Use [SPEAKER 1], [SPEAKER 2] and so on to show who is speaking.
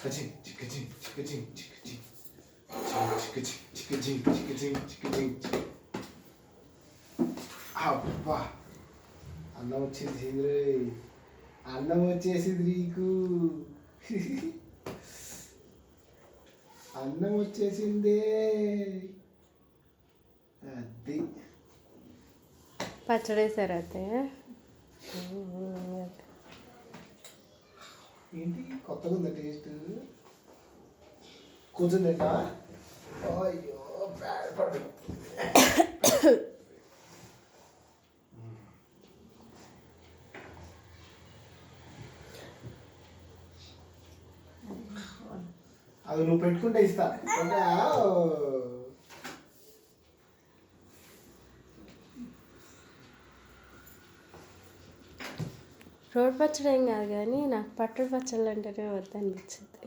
[SPEAKER 1] Ka-ching, chicka-ching, chicka-ching, chicka-ching. Chicka-ching, chicka-ching, chicka-ching, chicka-ching, chicka. అబ్బా అన్నం వచ్చేసింది రే, అన్నం వచ్చేసింది నీకు. అన్నం వచ్చేసిందే. అది
[SPEAKER 2] పచ్చడి వేసారు అయితే.
[SPEAKER 1] ఏంటి కొత్తగా ఉందా టేస్ట్? కొంచెం తింటా. అయ్యో పడు. అది నువ్వు పెట్టుకుంటే ఇస్తా.
[SPEAKER 2] రోడ్ పచ్చడి ఏం కాదు కానీ నాకు పట్టడి పచ్చళ్ళు అంటేనే వద్దనిపించింది.